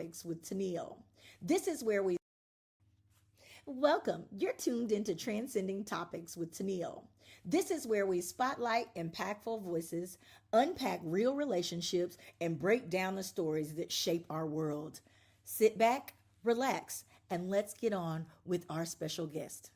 Topics with Tennille. This is where we welcome. You're tuned into Transcending Topics with Tennille. This is where we spotlight impactful voices, unpack real relationships, and break down the stories that shape our world. Sit back, relax, and let's get on with our special guest.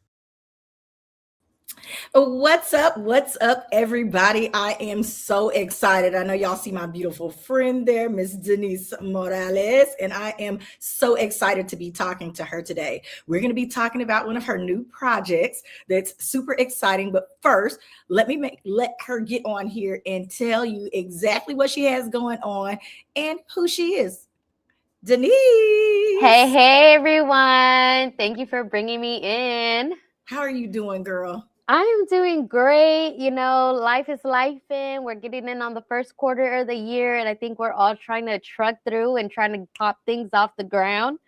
What's up? What's up, everybody? I am so excited. I know y'all see my beautiful friend there, Miss Denise Morales, and I am so excited to be talking to her today. We're going to be talking about one of her new projects that's super exciting. But first, let her get on here and tell you exactly what she has going on and who she is. Denise. Hey, everyone. Thank you for bringing me in. How are you doing, girl? I am doing great. Life is life in. We're getting in on the first quarter of the year, and I think we're all trying to truck through and trying to pop things off the ground.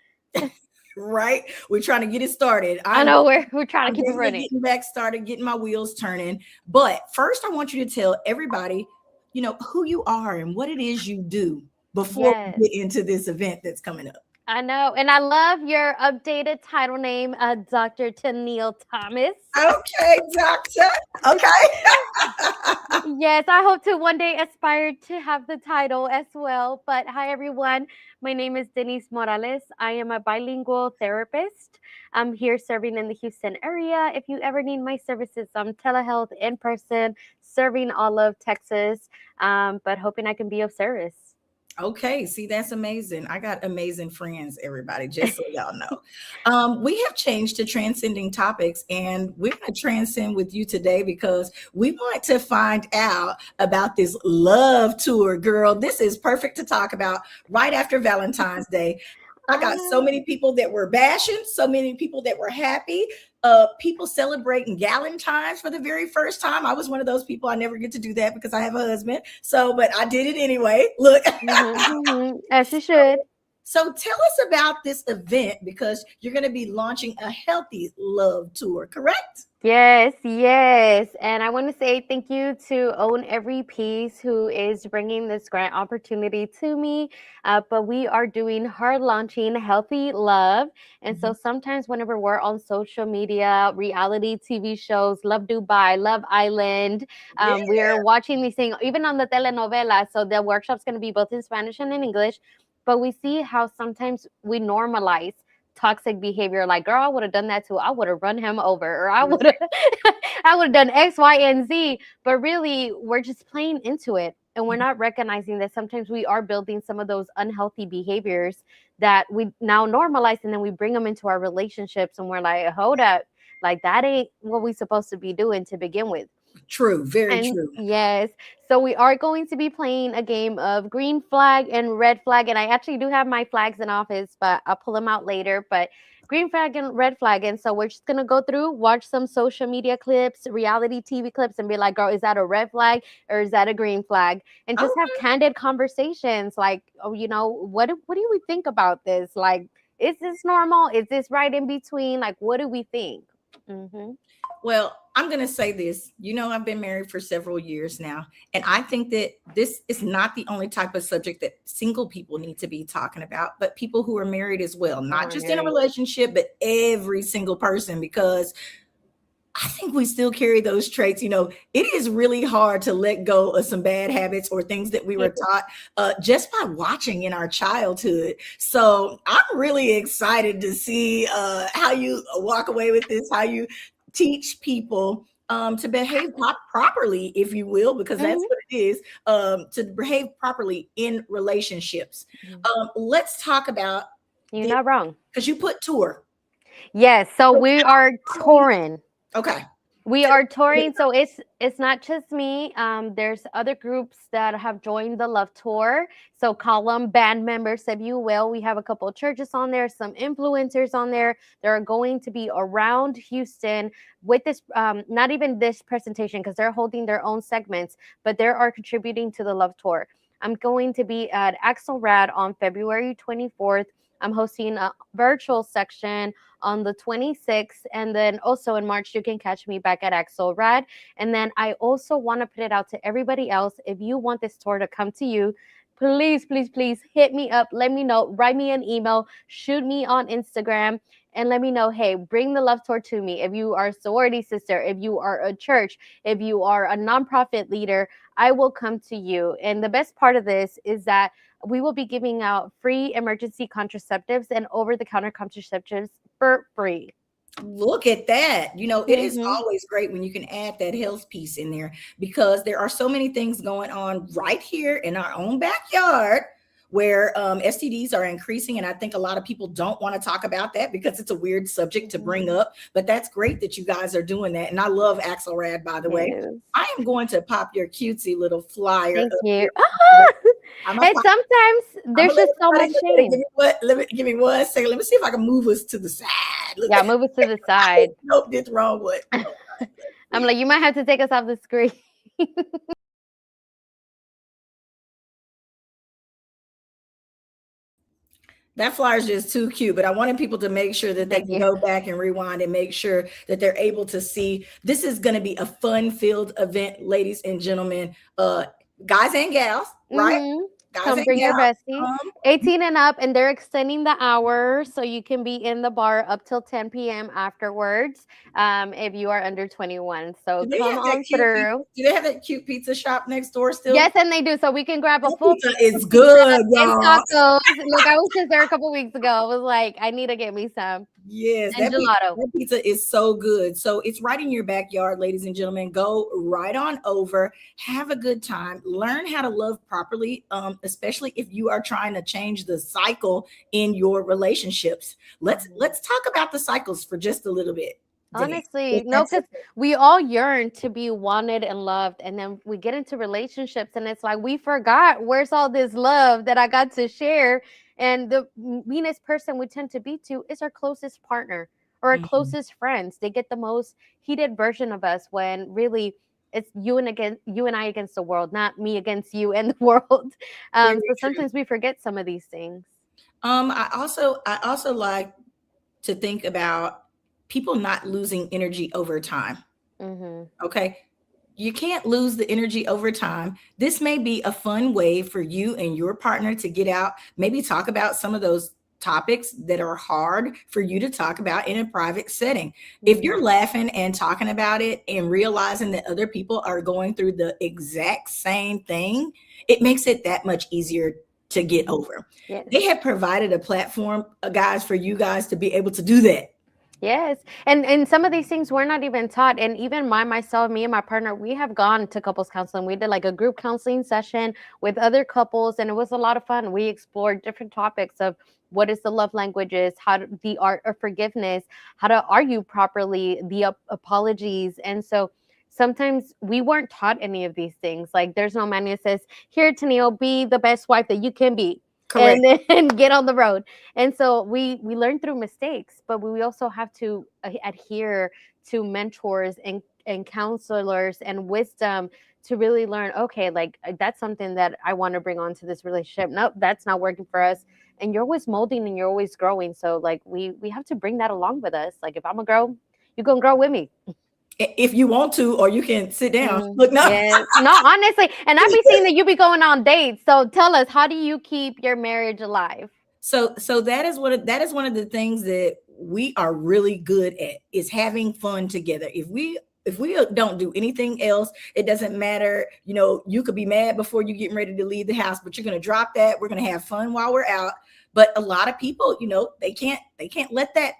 Right? We're trying to get it started. I know we're trying to I'm keep it definitely running. getting back started, getting my wheels turning. But first, I want you to tell everybody, who you are and what it is you do before Yes, we get into this event that's coming up. I know. And I love your updated title name, Dr. Tennille Thomas. Okay, doctor. Okay. Yes, I hope to one day aspire to have the title as well. But hi, everyone. My name is Denise Morales. I am a bilingual therapist. I'm here serving in the Houston area. If you ever need my services, I'm telehealth in person, serving all of Texas, but hoping I can be of service. Okay, see, that's amazing. I got amazing friends, everybody, just so y'all know. We have changed to transcending topics, and we're going to transcend with you today because we want to find out about this love tour, girl. This is perfect to talk about right after Valentine's Day. I I got so know. many people that were bashing, so many people that were happy. People celebrating Galentine's for the very first time. I was one of those people. I never get to do that because I have a husband. So, but I did it anyway. Look. As you should. So tell us about this event because you're going to be launching a healthy love tour, correct? Yes, yes. And I want to say thank you to Own Every Piece, who is bringing this grant opportunity to me. But we are doing hard launching Healthy Love. And so Mhm. sometimes, whenever we're on social media, reality TV shows, Love Dubai, Love Island, Yeah. we're watching these things, even on the telenovela. So the workshop's going to be both in Spanish and in English. But we see how sometimes we normalize toxic behavior, like, girl, I would have done that too, I would have run him over, or I would have I would have done X, Y, and Z. But really, we're just playing into it, and we're not recognizing that sometimes we are building some of those unhealthy behaviors that we now normalize, and then we bring them into our relationships, and we're like, hold up, like that ain't what we supposed to be doing to begin with. True. Very And true. yes, so we are going to be playing a game of green flag and red flag. And I actually do have my flags in office, but I'll pull them out later. But green flag and red flag. And so we're just going to go through, watch some social media clips, reality TV clips, and be like, girl, is that a red flag or is that a green flag? And just have Okay. candid conversations like, oh, what do we think about this? Like, is this normal? Is this right in between? Like, what do we think? Mm-hmm. Well, I'm going to say this. I've been married for several years now, and I think that this is not the only type of subject that single people need to be talking about, but people who are married as well, Oh, not we're just in a married. relationship, but every single person, because I think we still carry those traits. It is really hard to let go of some bad habits or things that we were taught just by watching in our childhood. So I'm really excited to see how you walk away with this, how you teach people to behave properly, if you will, because that's Mm-hmm. what it is, to behave properly in relationships. Let's talk about You're this not wrong. because you put tour. Yes, so So we are tell me- touring. Okay. We are touring, so it's not just me. There's other groups that have joined the Love Tour. So call them band members, if you will. We have a couple of churches on there, some influencers on there. They're going to be around Houston with this, not even this presentation because they're holding their own segments, but they are contributing to the Love Tour. I'm going to be at Axelrad on February 24th. I'm hosting a virtual section on the 26th. And then also in March, you can catch me back at Axelrad. And then I also want to put it out to everybody else. If you want this tour to come to you, please, please, please hit me up. Let me know. Write me an email. Shoot me on Instagram and let me know, hey, bring the love tour to me. If you are a sorority sister, if you are a church, if you are a nonprofit leader, I will come to you. And the best part of this is that we will be giving out free emergency contraceptives and over the counter contraceptives for free. Look at that. It is Mm-hmm. always great when you can add that health piece in there, because there are so many things going on right here in our own backyard where STDs are increasing. And I think a lot of people don't want to talk about that because it's a weird subject to bring Mm-hmm. up. But that's great that you guys are doing that. And I love Axelrad, by the way. Yes. I am going to pop your cutesy little flyer Thank up you. here. I'm gonna And pop. sometimes I'm there's gonna let just so much everybody look at it. shame. Give me 1 second. Let me see if I can move us to the side. Look Yeah, at move it to the side. nope, this wrong one. I'm like, you might have to take us off the screen. That flyer is just too cute, but I wanted people to make sure that they Thank can you. go back and rewind and make sure that they're able to see. This is going to be a fun-filled event, ladies and gentlemen, guys and gals, right? Mm-hmm. Guys Come and bring your gals. bestie. 18 and up, and they're extending the hour so you can be in the bar up till 10 p.m. afterwards if you are under 21. So Do they come have that on cute pizza? through. Do they have that cute pizza shop next door still? Yes, and they do. So we can grab a That full pizza is pizza good, and y'all. tacos. Look, I was just there a couple weeks ago. I was like, I need to get me some. Yes, And gelato. that pizza is so good. So it's right in your backyard, ladies and gentlemen. Go right on over, have a good time, learn how to love properly, especially if you are trying to change the cycle in your relationships. Mhm. Let's talk about the cycles for just a little bit, Denise. If Honestly, no, that's because okay. we all yearn to be wanted and loved. And then we get into relationships, and it's like, we forgot where's all this love that I got to share. And the meanest person we tend to be to is our closest partner or our Mhm. closest friends. They get the most heated version of us when really it's you and I against the world, not me against you and the world. Very So true. sometimes we forget some of these things. I also like to think about people not losing energy over time. Mm-hmm. Okay. You can't lose the energy over time. This may be a fun way for you and your partner to get out, maybe talk about some of those topics that are hard for you to talk about in a private setting. If Mm-hmm. you're laughing and talking about it and realizing that other people are going through the exact same thing, it makes it that much easier to get over. Yes. They have provided a platform, guys, for you guys to be able to do that. Yes. And some of these things we're not even taught. And even myself, me and my partner, we have gone to couples counseling. We did like a group counseling session with other couples, and it was a lot of fun. We explored different topics of what is the love languages, the art of forgiveness, how to argue properly, the apologies. And so sometimes we weren't taught any of these things. Like there's no manual that says, here, Tennille, be the best wife that you can be. Correct. And then get on the road. And so we learn through mistakes, but we also have to adhere to mentors and counselors and wisdom to really learn, okay, like that's something that I want to bring onto this relationship. Nope, that's not working for us. And you're always molding and you're always growing. So like we have to bring that along with us. Like if I'm gonna grow, you're gonna grow with me. If you want to, or you can sit down. Mm, Look, no. yes. No, honestly. And I be seeing that you be going on dates. So tell us, how do you keep your marriage alive? So that is one of the things that we are really good at, is having fun together. If we don't do anything else, it doesn't matter. You could be mad before you getting ready to leave the house, but you're going to drop that. We're going to have fun while we're out. But a lot of people, they can't let that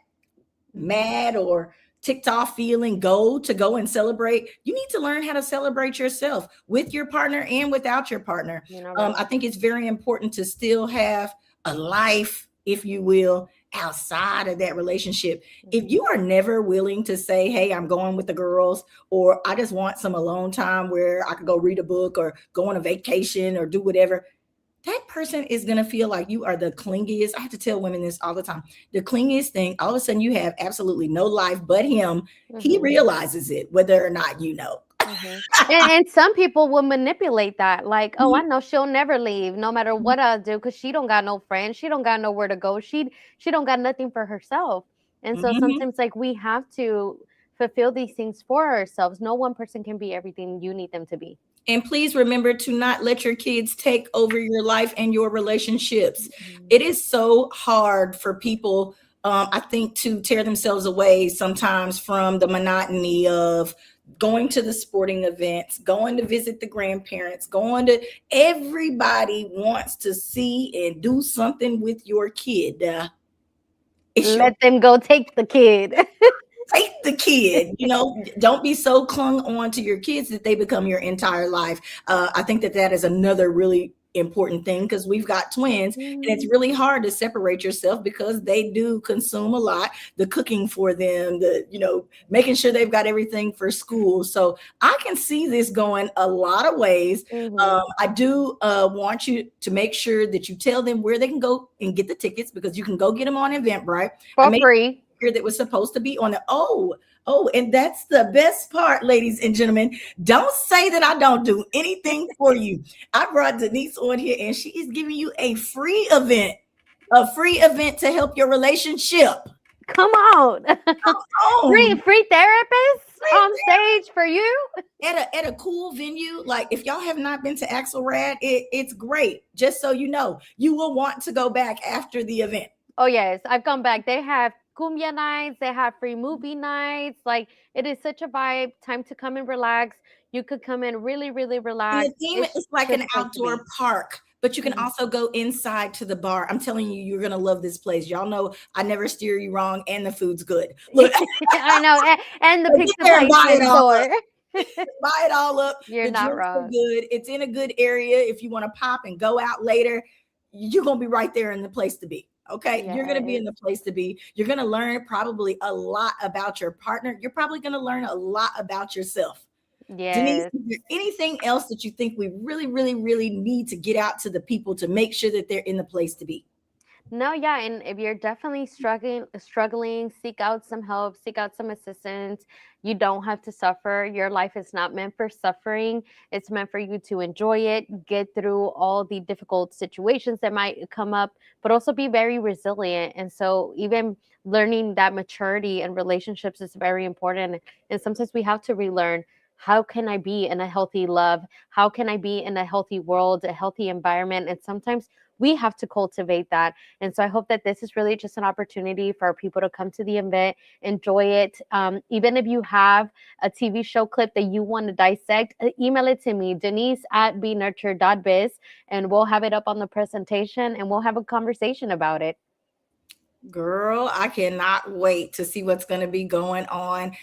Mhm. mad or ticked off feeling go and celebrate. You need to learn how to celebrate yourself with your partner and without your partner. You know, right? I think it's very important to still have a life, if you will, outside of that relationship. If Mhm. you are never willing to say, hey, I'm going with the girls, or I just want some alone time where I could go read a book or go on a vacation or do whatever, that person is going to feel like you are the clingiest. I have to tell women this all the time. The clingiest thing, all of a sudden you have absolutely no life but him. He Mhm. realizes it, whether or not you know. Mhm. And some people will manipulate that, like, oh, I Mhm, know she'll never leave, no matter what I do, because she don't got no friends, she don't got nowhere to go, she don't got nothing for herself. And so mhm. sometimes, like, we have to fulfill these things for ourselves. No one person can be everything you need them to be. And please remember to not let your kids take over your life and your relationships. Mhm. It is so hard for people, I think, to tear themselves away sometimes from the monotony of going to the sporting events, going to visit the grandparents, going to everybody wants to see and do something with your kid. It's your Let them go take the kid. take the kid, don't be so clung on to your kids that they become your entire life. I think that that is another really important thing because we've got twins and it's Mm. really hard to separate yourself because they do consume a lot, the cooking for them, the making sure they've got everything for school. So I can see this going a lot of ways. Mhm. I do want you to make sure that you tell them where they can go and get the tickets because you can go get them on Eventbrite. I For made free. that was supposed to be on the and that's the best part, ladies and gentlemen. Don't say that I don't do anything for you. I brought Denise on here and she is giving you a free event to help your relationship. Come on. Oh, Free therapists right on stage for you. there at a cool venue. Like if y'all have not been to Axelrad, it's great. Just so you know, you will want to go back after the event. Oh yes, I've gone back. They have cumbia nights, they have free movie nights. Like it is such a vibe. Time to come and relax. You could come in really, really And the relax. theme It's is like just an a place to outdoor be. park, but you can Mhm. also go inside to the bar. I'm telling you, you're gonna love this place. Y'all know I never steer you wrong, and the food's good. Look, I know, and the get pizza there and place buy it next all up. door. Buy it all up. You're The not drinks are wrong. good. It's in a good area. If you want to pop and go out later, you're gonna be right there in the place to be. Okay, you're gonna be in Yes. the place to be. You're gonna learn probably a lot about your partner. You're probably gonna learn a lot about yourself. Denise, Yes. is there anything else that you think we really, really, really need to get out to the people to make sure that they're in the place to be? No, yeah, and if you're definitely struggling, seek out some help, seek out some assistance. You don't have to suffer. Your life is not meant for suffering. It's meant for you to enjoy it, get through all the difficult situations that might come up, but also be very resilient. And so even learning that maturity in relationships is very important. And sometimes we have to relearn, how can I be in a healthy love? How can I be in a healthy world, a healthy environment? And sometimes we have to cultivate that. And so I hope that this is really just an opportunity for people to come to the event, enjoy it. Even if you have a TV show clip that you want to dissect, email it to me, Denise at benurture.biz, and we'll have it up on the presentation and we'll have a conversation about it. Girl, I cannot wait to see what's going to be going on.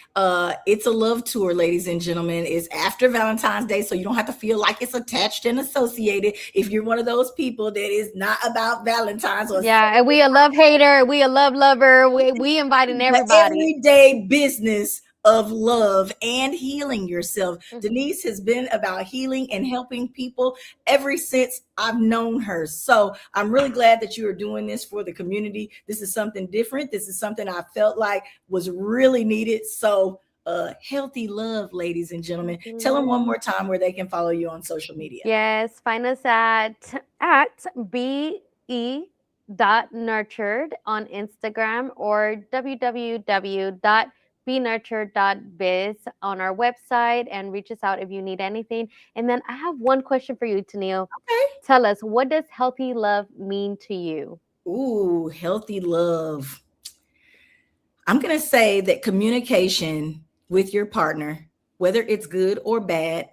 It's a love tour, ladies and gentlemen. It's after Valentine's Day, so you don't have to feel like it's attached and associated. If you're one of those people that is not about Valentine's or Yeah, and we a love hater, we a love lover, we inviting the everybody. everyday business of love and healing yourself. Mhm. Denise has been about healing and helping people ever since I've known her. So I'm really glad that you are doing this for the community. This is something different. This is something I felt like was really needed. So healthy love, ladies and gentlemen. Healthy Tell them love. one more time where they can follow you on social media. Yes, find us at be.nurtured on Instagram or www.benurtured.biz on our website, and reach us out if you need anything. And then I have one question for you, Tennille. Okay. Tell us, what does healthy love mean to you? Ooh, healthy love. I'm going to say that communication with your partner, whether it's good or bad,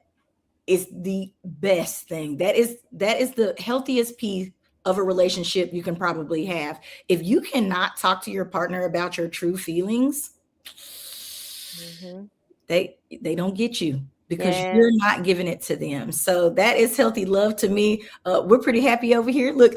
is the best thing. That is the healthiest piece of a relationship you can probably have. If you cannot talk to your partner about your true feelings, Hmm. they don't get you because Yes. you're not giving it to them. So that is healthy love to me. We're pretty happy over here. Look,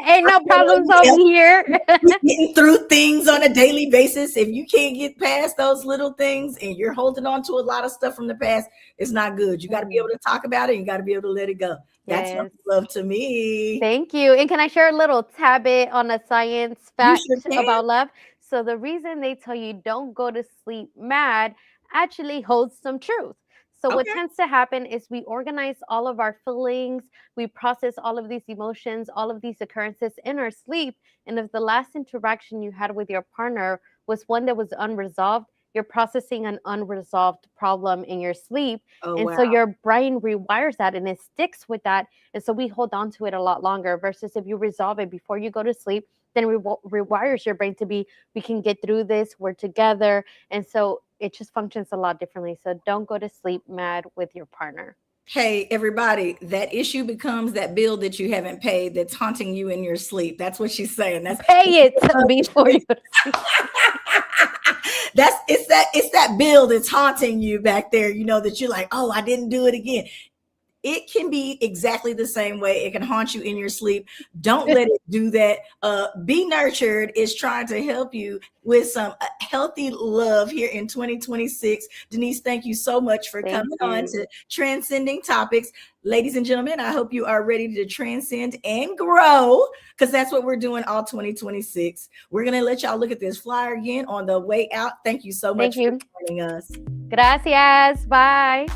Ain't no problems over here. we getting through things on a daily basis. If you can't get past those little things and you're holding on to a lot of stuff from the past, it's not good. You got to be able Mm, to talk about it. You got to be able to let it go. That's yes. healthy love to me. Thank you. And can I share a little tidbit on a science You sure fact can. about love? So, the reason they tell you don't go to sleep mad actually holds some truth. So, what Okay. tends to happen is we organize all of our feelings, we process all of these emotions, all of these occurrences in our sleep. And if the last interaction you had with your partner was one that was unresolved, you're processing an unresolved problem in your sleep. Oh, And wow. so your brain rewires that and it sticks with that. And so we hold on to it a lot longer versus if you resolve it before you go to sleep, then rewires your brain to be, we can get through this, we're together. And so it just functions a lot differently. So don't go to sleep mad with your partner. Hey, everybody, that issue becomes that bill that you haven't paid that's haunting you in your sleep. That's what she's saying. That's pay it before you go to sleep. It's that bill that's haunting you back there, you know, that you're like, oh, I didn't do it again. It can be exactly the same way. It can haunt you in your sleep. Don't let it do that. Be Nurtured is trying to help you with some healthy love here in 2026. Denise, thank you so much for coming on to Transcending Topics. Ladies and gentlemen, I hope you are ready to transcend and grow, because that's what we're doing all 2026. We're going to let y'all look at this flyer again on the way out. Thank you so much for joining us. Gracias. Bye.